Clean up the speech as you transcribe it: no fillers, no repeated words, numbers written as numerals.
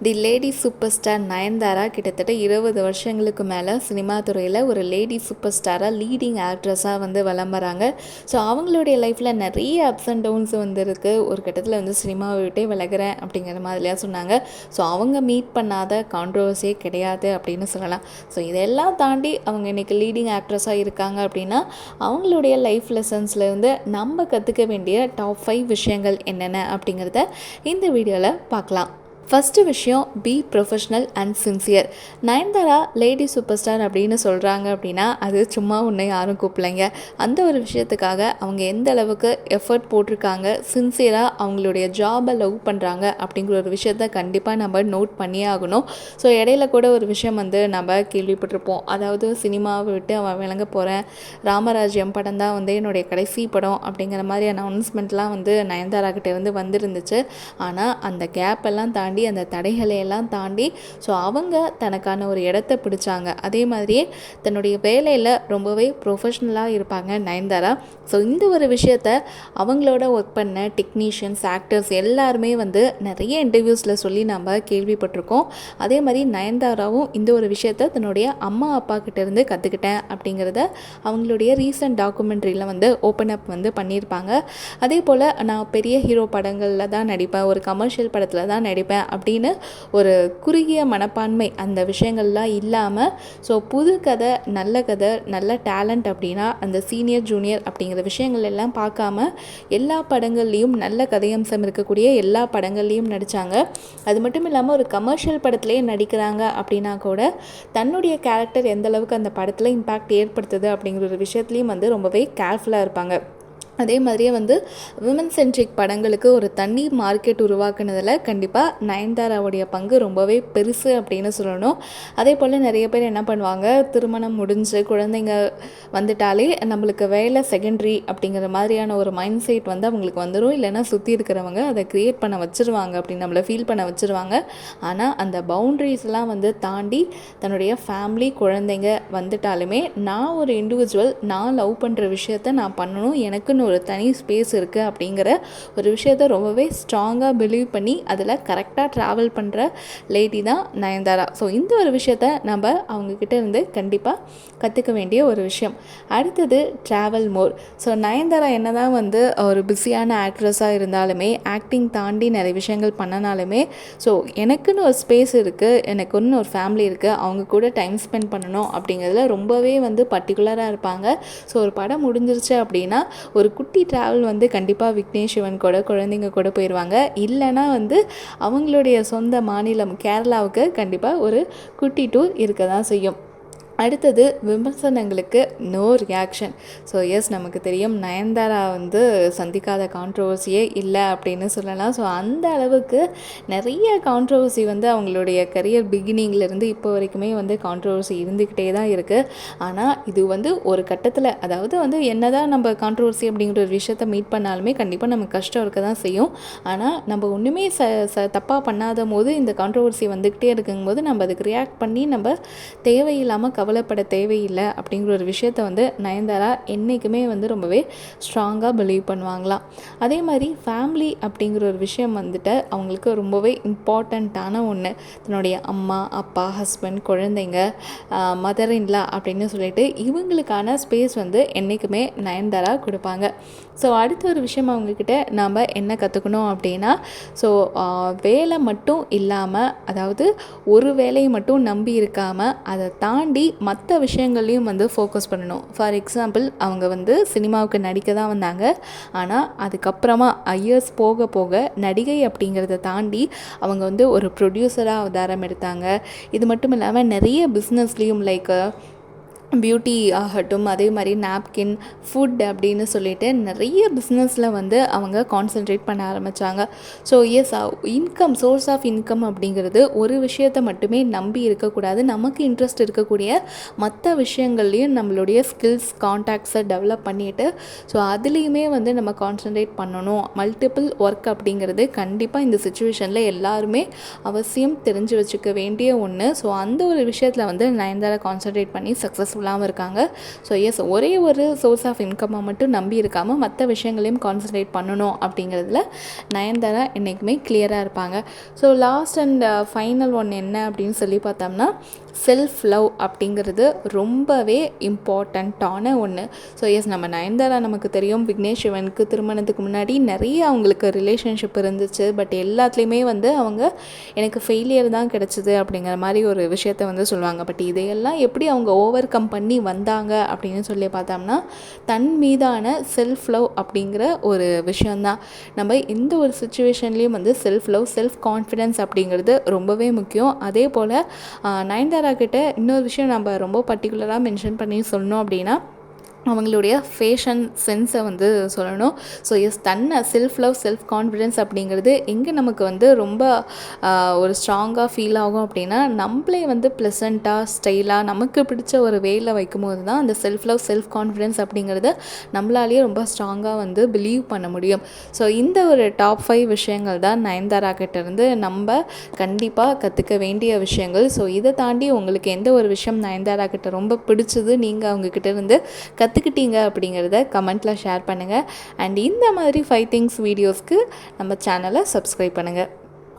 தி lady super star Nayanthara கிட்டத்தட்ட 20 வருஷங்களுக்கு மேலே சினிமா துறையில் ஒரு லேடி சூப்பர் ஸ்டாராக லீடிங் ஆக்ட்ரஸாக வந்து வளம்புறாங்க. ஸோ அவங்களுடைய லைஃப்பில் நிறைய அப்ஸ் அண்ட் டவுன்ஸ் வந்து இருக்குது. ஒரு கட்டத்தில் வந்து சினிமாவை விட்டே விலகிறேன் அப்படிங்கிற மாதிரிலாம் சொன்னாங்க. ஸோ அவங்க மீட் பண்ணாத கான்ட்ரவர்சியே கிடையாது அப்படின்னு சொல்லலாம். ஸோ இதெல்லாம் தாண்டி அவங்க இன்றைக்கி லீடிங் ஆக்ட்ரஸாக இருக்காங்க அப்படின்னா அவங்களுடைய லைஃப் லெசன்ஸ்லேருந்து நம்ம கற்றுக்க வேண்டிய டாப் 5 விஷயங்கள் என்னென்ன அப்படிங்கிறத இந்த வீடியோவில் பார்க்கலாம். ஃபஸ்ட்டு விஷயம், be professional and sincere. Nayanthara lady super star அப்படின்னு சொல்கிறாங்க அப்படின்னா அது சும்மா ஒன்று யாரும் கூப்பிடலைங்க. அந்த ஒரு விஷயத்துக்காக அவங்க எந்த அளவுக்கு எஃபர்ட் போட்டிருக்காங்க, சின்சியராக அவங்களுடைய ஜாபை லவ் பண்ணுறாங்க அப்படிங்கிற ஒரு விஷயத்த கண்டிப்பாக நம்ம நோட் பண்ணியே ஆகணும். ஸோ இடையில கூட ஒரு விஷயம் வந்து நம்ம கேள்விப்பட்டிருப்போம். அதாவது சினிமாவை விட்டு அவன் விளங்க போகிறேன், ராமராஜ்யம் படம் தான் வந்து என்னுடைய கடைசி படம் அப்படிங்கிற மாதிரியான அனௌன்ஸ்மெண்ட்லாம் வந்து நயன்தாரா கிட்டே வந்து வந்துருந்துச்சு. ஆனால் அந்த கேப் எல்லாம் தாண்டி, அந்த தடைகளையெல்லாம் தாண்டி ஸோ அவங்க தனக்கான ஒரு இடத்த பிடிச்சாங்க. அதே மாதிரியே தன்னுடைய வேலையில் ரொம்பவே ப்ரொஃபஷ்னலாக இருப்பாங்க நயன்தாரா. ஸோ இந்த ஒரு விஷயத்த அவங்களோட ஒர்க் பண்ண டெக்னீஷியன்ஸ், ஆக்டர்ஸ் எல்லாருமே வந்து நிறைய இன்டர்வியூஸில் சொல்லி நம்ம கேள்விப்பட்டிருக்கோம். அதே மாதிரி நயன்தாராவும் இந்த ஒரு விஷயத்த தன்னுடைய அம்மா அப்பா கிட்டேருந்து கற்றுக்கிட்டேன் அப்படிங்கிறத அவங்களுடைய ரீசன்ட் டாக்குமெண்ட்ரியில் வந்து ஓப்பன் அப் வந்து பண்ணியிருப்பாங்க. அதே போல் நான் பெரிய ஹீரோ படங்களில் தான் நடிப்பேன், ஒரு கமர்ஷியல் படத்தில் தான் நடிப்பேன் அப்படின்னு ஒரு குறுகிய மனப்பான்மை அந்த விஷயங்கள்லாம் இல்லாமல், ஸோ புது கதை, நல்ல டேலண்ட் அப்படின்னா அந்த சீனியர் ஜூனியர் அப்படிங்கிற விஷயங்கள் எல்லாம் பார்க்காம எல்லா படங்கள்லேயும் நல்ல கதையம்சம் இருக்கக்கூடிய எல்லா படங்கள்லேயும் நடித்தாங்க. அது மட்டும் இல்லாமல் ஒரு கமர்ஷியல் படத்துலேயே நடிக்கிறாங்க அப்படின்னா கூட தன்னுடைய கேரக்டர் எந்த அளவுக்கு அந்த படத்தில் இம்பேக்ட் ஏற்படுத்துது அப்படிங்கிற ஒரு விஷயத்துலேயும் வந்து ரொம்பவே கேர்ஃபுல்லாக இருப்பாங்க. அதே மாதிரியே வந்து விமன் சென்ட்ரிக் படங்களுக்கு ஒரு தனி மார்க்கெட் உருவாக்குனதில் கண்டிப்பாக நயன்தாராவுடைய பங்கு ரொம்பவே பெருசு அப்படின்னு சொல்லணும். அதே போல் நிறைய பேர் என்ன பண்ணுவாங்க, திருமணம் முடிஞ்சு குழந்தைங்க வந்துட்டாலே நம்மளுக்கு வேலை செகண்டரி அப்படிங்கிற மாதிரியான ஒரு மைண்ட் செட் வந்து அவங்களுக்கு வந்துடும். இல்லைன்னா சுற்றி இருக்கிறவங்க அதை க்ரியேட் பண்ண வச்சுருவாங்க, அப்படின்னு நம்மளை ஃபீல் பண்ண வச்சுருவாங்க. ஆனால் அந்த பவுண்ட்ரிஸ்லாம் வந்து தாண்டி தன்னுடைய ஃபேமிலி, குழந்தைங்க வந்துட்டாலுமே நான் ஒரு இண்டிவிஜுவல், நான் லவ் பண்ணுற விஷயத்த நான் பண்ணணும், எனக்குன்னு ஒரு தனி ஸ்பேஸ் இருக்குது அப்படிங்கிற ஒரு விஷயத்தை ரொம்பவே ஸ்ட்ராங்காக பிலீவ் பண்ணி அதில் கரெக்டாக ட்ராவல் பண்ணுற லேடி தான் நயன்தாரா. ஸோ இந்த ஒரு விஷயத்தை நம்ம அவங்கக்கிட்ட இருந்து கண்டிப்பாக கற்றுக்க வேண்டிய ஒரு விஷயம். அடுத்தது, ட்ராவல் மோர். ஸோ நயன்தாரா என்ன தான் வந்து ஒரு பிஸியான ஆக்ட்ரஸாக இருந்தாலுமே, ஆக்டிங் தாண்டி நிறைய விஷயங்கள் பண்ணனாலுமே, ஸோ எனக்குன்னு ஒரு ஸ்பேஸ் இருக்குது, எனக்குன்னு ஒரு ஃபேமிலி இருக்குது, அவங்க கூட டைம் ஸ்பெண்ட் பண்ணணும் அப்படிங்கிறதுல ரொம்பவே வந்து பர்டிகுலராக இருப்பாங்க. ஸோ ஒரு படம் முடிஞ்சிருச்சு அப்படின்னா ஒரு குட்டி ட்ராவல் வந்து கண்டிப்பாக விக்னேஷ் சிவன் கூட குழந்தைங்க கூட போயிடுவாங்க. இல்லைனா வந்து அவங்களுடைய சொந்த மாநிலம் கேரளாவுக்கு கண்டிப்பாக ஒரு குட்டி டூர் இருக்க தான் செய்யும். அடுத்தது, விமர்சனங்களுக்கு நோ ரியாக்ஷன். ஸோ எஸ், நமக்கு தெரியும் நயன்தாரா வந்து சந்திக்காத கான்ட்ரவர்சியே இல்லை அப்படின்னு சொல்லலாம். ஸோ அந்த அளவுக்கு நிறைய கான்ட்ரவர்சி வந்து அவங்களுடைய கரியர் பிகினிங்லேருந்து இப்போ வரைக்குமே வந்து கான்ட்ரவர்சி இருந்துக்கிட்டே தான் இருக்குது. ஆனால் இது வந்து ஒரு கட்டத்தில், அதாவது வந்து என்ன தான் நம்ம கான்ட்ரவர்சி அப்படிங்கிற ஒரு விஷயத்த மீட் பண்ணாலுமே கண்டிப்பாக நமக்கு கஷ்டம் இருக்க தான் செய்யும். ஆனால் நம்ம ஒன்றுமே தப்பாக பண்ணாத போது இந்த கான்ட்ரவர்சி வந்துக்கிட்டே இருக்கும்போது நம்ம அதுக்கு ரியாக்ட் பண்ணி நம்ம தேவையில்லாமல் கவலைப்பட தேவையில்லை அப்படிங்கிற ஒரு விஷயத்தை வந்து நயன்தாரா என்றைக்குமே வந்து ரொம்பவே ஸ்ட்ராங்காக பிலீவ் பண்ணுவாங்களாம். அதே மாதிரி ஃபேமிலி அப்படிங்கிற ஒரு விஷயம் வந்துட்டு அவங்களுக்கு ரொம்பவே இம்பார்ட்டண்ட்டான ஒன்று. தன்னுடைய அம்மா அப்பா, ஹஸ்பண்ட், குழந்தைங்க, மதர் இன்லா அப்படின்னு சொல்லிட்டு இவங்களுக்கான ஸ்பேஸ் வந்து என்றைக்குமே நயன்தாரா கொடுப்பாங்க. ஸோ அடுத்த ஒரு விஷயம் அவங்கக்கிட்ட நாம் என்ன கற்றுக்கணும் அப்படின்னா, ஸோ வேலை மட்டும் இல்லாமல், அதாவது ஒரு வேலையை மட்டும் நம்பி இருக்காமல் அதை தாண்டி மற்ற விஷயங்கள்லையும் வந்து ஃபோக்கஸ் பண்ணணும். ஃபார் எக்ஸாம்பிள், அவங்க வந்து சினிமாவுக்கு நடிக்க தான் வந்தாங்க. ஆனால் அதுக்கப்புறமா இயர்ஸ் போக போக நடிகை அப்படிங்கிறத தாண்டி அவங்க வந்து ஒரு ப்ரொடியூசராக அவதாரம் எடுத்தாங்க. இது மட்டும் இல்லாமல் நிறைய பிஸ்னஸ்லேயும் லைக் பியூட்டி ஆகட்டும், அதே மாதிரி நாப்கின், ஃபுட் அப்படின்னு சொல்லிட்டு நிறைய பிஸ்னஸில் வந்து அவங்க கான்சென்ட்ரேட் பண்ண ஆரம்பித்தாங்க. So yes, source of income அப்படிங்கிறது ஒரு விஷயத்தை மட்டுமே நம்பி இருக்கக்கூடாது. நமக்கு இன்ட்ரெஸ்ட் இருக்கக்கூடிய மற்ற விஷயங்கள்லையும் நம்மளுடைய ஸ்கில்ஸ், கான்டாக்ட்ஸை டெவலப் பண்ணிவிட்டு ஸோ அதுலேயுமே வந்து நம்ம கான்சென்ட்ரேட் பண்ணணும். மல்டிபிள் ஒர்க் அப்படிங்கிறது கண்டிப்பாக இந்த சுச்சுவேஷனில் எல்லாருமே அவசியம் தெரிஞ்சு வச்சுக்க வேண்டிய ஒன்று. ஸோ அந்த ஒரு விஷயத்தில் வந்து நயன்தாரா கான்சென்ட்ரேட் பண்ணி சக்ஸஸ்ஃபுல் சக்ஸஸ்ஃபுல்லாகவும் இருக்காங்க. ஸோ எஸ், ஒரே ஒரு சோர்ஸ் ஆஃப் இன்கம்மை மட்டும் நம்பி இருக்காமல் மற்ற விஷயங்களையும் கான்சன்ட்ரேட் பண்ணணும் அப்படிங்கிறதுல நயன்தாரா என்றைக்குமே கிளியராக இருப்பாங்க. So last and final one என்ன அப்படின்னு சொல்லி பார்த்தோம்னா, செல்ஃப் லவ் அப்படிங்கிறது ரொம்பவே இம்பார்ட்டண்ட்டான ஒன்று. ஸோ எஸ், நம்ம நயன்தாரா நமக்கு தெரியும், விக்னேஷ் சிவனுக்கு திருமணத்துக்கு முன்னாடி நிறைய அவங்களுக்கு ரிலேஷன்ஷிப் இருந்துச்சு. பட் எல்லாத்துலேயுமே வந்து அவங்க எனக்கு ஃபெயிலியர் தான் கிடச்சிது அப்படிங்கிற மாதிரி ஒரு விஷயத்த வந்து சொல்லுவாங்க. பட் இதையெல்லாம் எப்படி அவங்க ஓவர் கம் பண்ணி வந்தாங்க அப்படின்னு சொல்லி பார்த்தோம்னா, தன் மீதான செல்ஃப் லவ் அப்படிங்கிற ஒரு விஷயந்தான். நம்ம எந்த ஒரு சுச்சுவேஷன்லேயும் வந்து செல்ஃப் லவ், செல்ஃப் கான்ஃபிடென்ஸ் அப்படிங்கிறது ரொம்பவே முக்கியம். அதே போல் நயன்தாரா கிட்ட இன்னொரு விஷயம் நம்ம ரொம்ப பர்டிகுலராக மென்ஷன் பண்ணி சொல்லணும் அப்படின்னா, அவங்களுடைய ஃபேஷன் சென்ஸை வந்து சொல்லணும். ஸோ எஸ், தன்னை செல்ஃப் லவ், செல்ஃப் கான்ஃபிடென்ஸ் அப்படிங்கிறது எங்கே நமக்கு வந்து ரொம்ப ஒரு ஸ்ட்ராங்காக ஃபீல் ஆகும் அப்படின்னா, நம்மளே வந்து ப்ளசண்ட்டாக ஸ்டைலாக நமக்கு பிடிச்ச ஒரு வேயில் வைக்கும்போது தான் அந்த செல்ஃப் லவ், செல்ஃப் கான்ஃபிடென்ஸ் அப்படிங்கிறத நம்மளாலேயே ரொம்ப ஸ்ட்ராங்காக வந்து பிலீவ் பண்ண முடியும். ஸோ இந்த ஒரு டாப் 5 விஷயங்கள் தான் நயன்தாரா கிட்டேருந்து நம்ம கண்டிப்பாக கற்றுக்க வேண்டிய விஷயங்கள். ஸோ இதை தாண்டி உங்களுக்கு எந்த ஒரு விஷயம் நயன்தாரா கிட்ட ரொம்ப பிடிச்சது, நீங்கள் அவங்கக்கிட்ட இருந்து கற்றுக்கிட்டீங்க அப்படிங்கிறத கமெண்ட்டில் ஷேர் பண்ணுங்கள். அண்ட் இந்த மாதிரி 5 திங்ஸ் வீடியோஸ்க்கு நம்ம சேனலை சப்ஸ்கிரைப் பண்ணுங்கள்.